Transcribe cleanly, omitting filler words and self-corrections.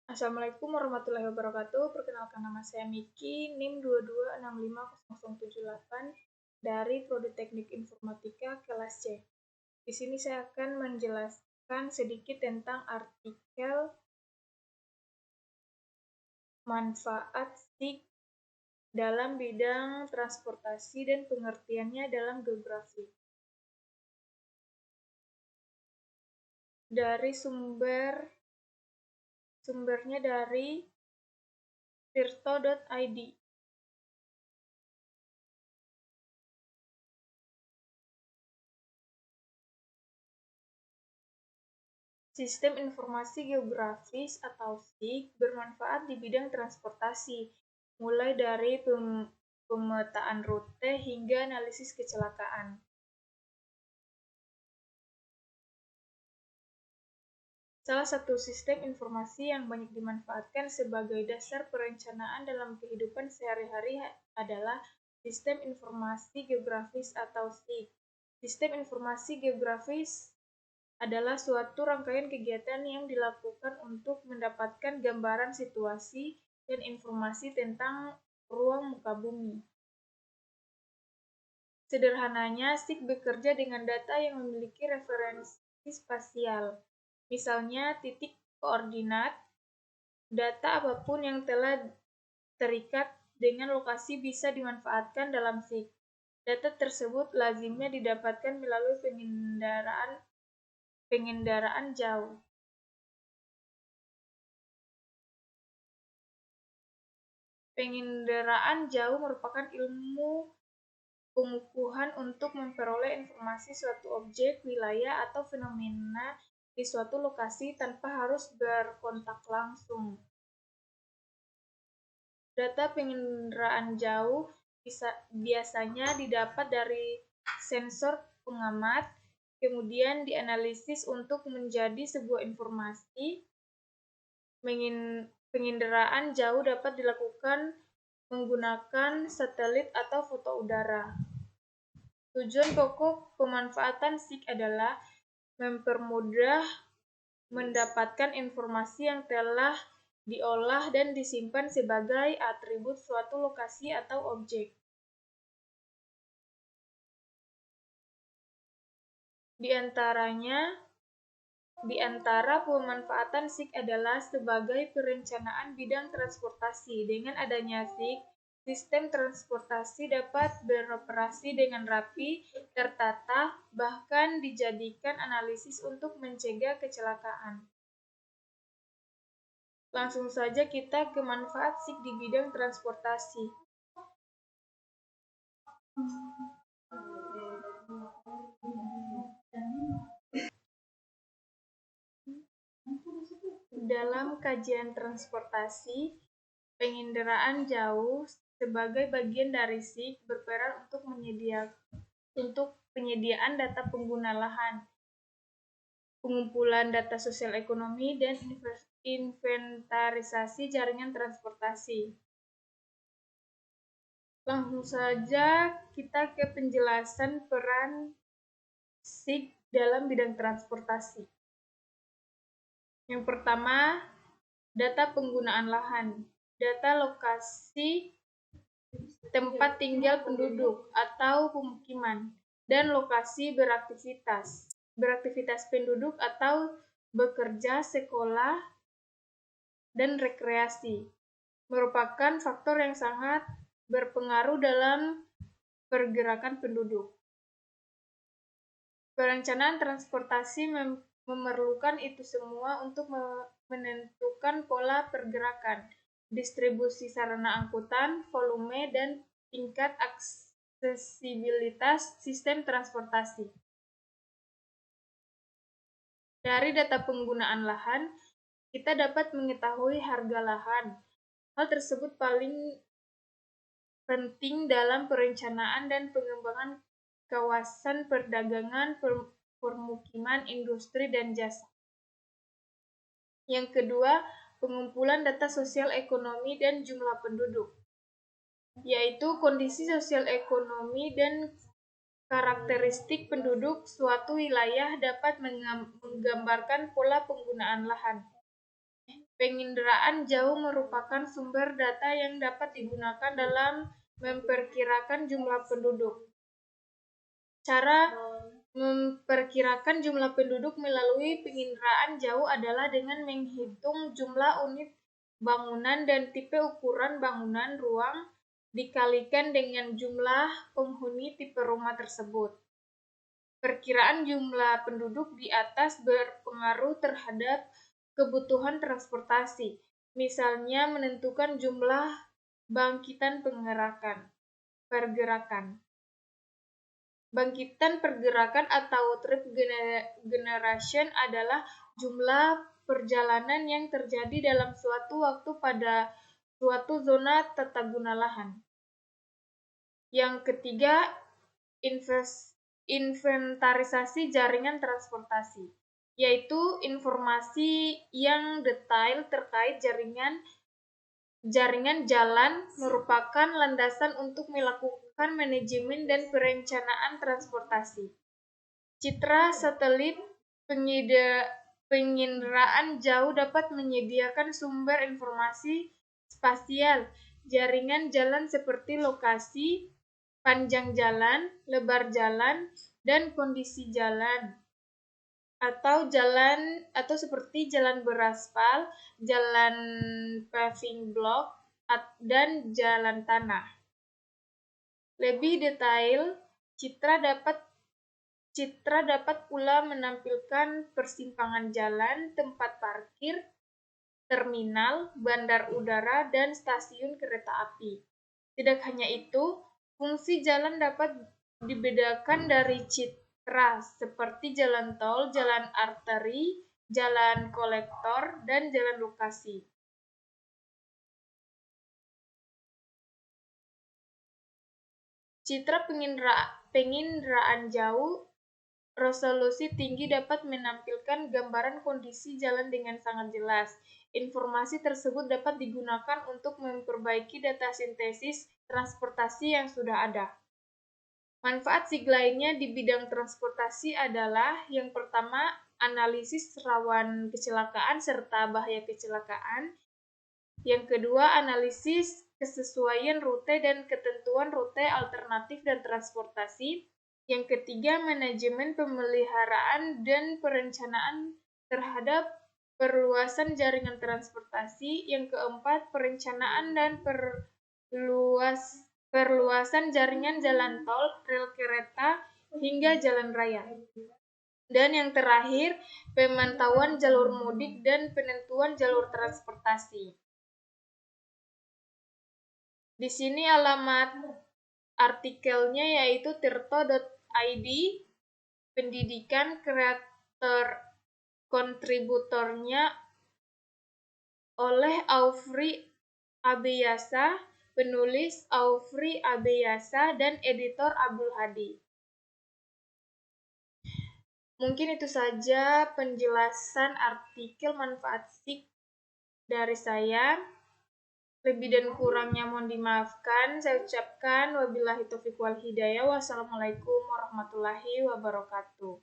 Assalamualaikum warahmatullahi wabarakatuh. Perkenalkan nama saya Miki, NIM 22655078 dari Prodi Teknik Informatika kelas C. Di sini saya akan menjelaskan sedikit tentang artikel manfaat SIG dalam bidang transportasi dan pengertiannya dalam geografi. Dari sumbernya dari tirto.id. Sistem Informasi Geografis atau SIG bermanfaat di bidang transportasi, mulai dari pemetaan rute hingga analisis kecelakaan. Salah satu sistem informasi yang banyak dimanfaatkan sebagai dasar perencanaan dalam kehidupan sehari-hari adalah Sistem Informasi Geografis atau SIG. Sistem Informasi Geografis adalah suatu rangkaian kegiatan yang dilakukan untuk mendapatkan gambaran situasi dan informasi tentang ruang muka bumi. Sederhananya, SIG bekerja dengan data yang memiliki referensi spasial, misalnya titik koordinat. Data apapun yang telah terikat dengan lokasi bisa dimanfaatkan dalam SIG. Data tersebut lazimnya didapatkan melalui pengendaraan jauh. Pengendaraan jauh merupakan ilmu pengukuhan untuk memperoleh informasi suatu objek, wilayah, atau fenomena di suatu lokasi tanpa harus berkontak langsung. Data pengendaraan jauh biasanya didapat dari sensor pengamat, kemudian dianalisis untuk menjadi sebuah informasi. Pengendaraan jauh dapat dilakukan menggunakan satelit atau foto udara. Tujuan pokok pemanfaatan SIG adalah mempermudah mendapatkan informasi yang telah diolah dan disimpan sebagai atribut suatu lokasi atau objek. Di antara pemanfaatan SIG adalah sebagai perencanaan bidang transportasi. Dengan adanya SIG, sistem transportasi dapat beroperasi dengan rapi, tertata, bahkan dijadikan analisis untuk mencegah kecelakaan. Langsung saja kita ke manfaat SIG di bidang transportasi. Dalam kajian transportasi, pengendaraan jauh sebagai bagian dari SIG berperan untuk penyediaan data pengguna lahan, pengumpulan data sosial ekonomi, dan inventarisasi jaringan transportasi. Langsung saja kita ke penjelasan peran SIG dalam bidang transportasi. Yang pertama, data penggunaan lahan. Data lokasi tempat tinggal penduduk atau pemukiman, dan lokasi beraktivitas penduduk atau bekerja, sekolah, dan rekreasi, merupakan faktor yang sangat berpengaruh dalam pergerakan penduduk. Perencanaan transportasi memerlukan itu semua untuk menentukan pola pergerakan, distribusi sarana angkutan, volume, dan tingkat aksesibilitas sistem transportasi. Dari data penggunaan lahan, kita dapat mengetahui harga lahan. Hal tersebut paling penting dalam perencanaan dan pengembangan kawasan perdagangan, permukiman, industri, dan jasa. Yang kedua, pengumpulan data sosial ekonomi dan jumlah penduduk, yaitu kondisi sosial ekonomi dan karakteristik penduduk suatu wilayah dapat menggambarkan pola penggunaan lahan. Penginderaan jauh merupakan sumber data yang dapat digunakan dalam memperkirakan jumlah penduduk. Cara memperkirakan jumlah penduduk melalui penginderaan jauh adalah dengan menghitung jumlah unit bangunan dan tipe ukuran bangunan ruang dikalikan dengan jumlah penghuni tipe rumah tersebut. Perkiraan jumlah penduduk di atas berpengaruh terhadap kebutuhan transportasi, misalnya menentukan jumlah bangkitan pergerakan. Bangkitan pergerakan atau trip generation adalah jumlah perjalanan yang terjadi dalam suatu waktu pada suatu zona tata guna lahan. Yang ketiga, inventarisasi jaringan transportasi, yaitu informasi yang detail terkait jaringan jalan merupakan landasan untuk melakukan manajemen dan perencanaan transportasi. Citra satelit penginderaan jauh dapat menyediakan sumber informasi spasial jaringan jalan seperti lokasi, panjang jalan, lebar jalan, dan kondisi jalan. Atau seperti jalan beraspal, jalan paving block, dan jalan tanah. Lebih detail, citra dapat pula menampilkan persimpangan jalan, tempat parkir, terminal, bandar udara, dan stasiun kereta api. Tidak hanya itu, fungsi jalan dapat dibedakan dari citra, seperti jalan tol, jalan arteri, jalan kolektor, dan jalan lokasi. Citra penginderaan jauh resolusi tinggi dapat menampilkan gambaran kondisi jalan dengan sangat jelas. Informasi tersebut dapat digunakan untuk memperbaiki data sintesis transportasi yang sudah ada. Manfaat SIG lainnya di bidang transportasi adalah yang pertama, analisis rawan kecelakaan serta bahaya kecelakaan. Yang kedua, analisis kesesuaian rute dan ketentuan rute alternatif dan transportasi. Yang ketiga, manajemen pemeliharaan dan perencanaan terhadap perluasan jaringan transportasi. Yang keempat, perencanaan dan perluasan jaringan jalan tol, rel kereta, hingga jalan raya. Dan yang terakhir, pemantauan jalur mudik dan penentuan jalur transportasi. Di sini alamat artikelnya yaitu tirto.id, pendidikan kreator kontributornya oleh Aufri Abeyasa, penulis Aufri Abeyasa, dan editor Abdul Hadi. Mungkin itu saja penjelasan artikel manfaat SIG dari saya. Lebih dan kurangnya mohon dimaafkan. Saya ucapkan wabillahi taufiq wal hidayah. Wassalamualaikum warahmatullahi wabarakatuh.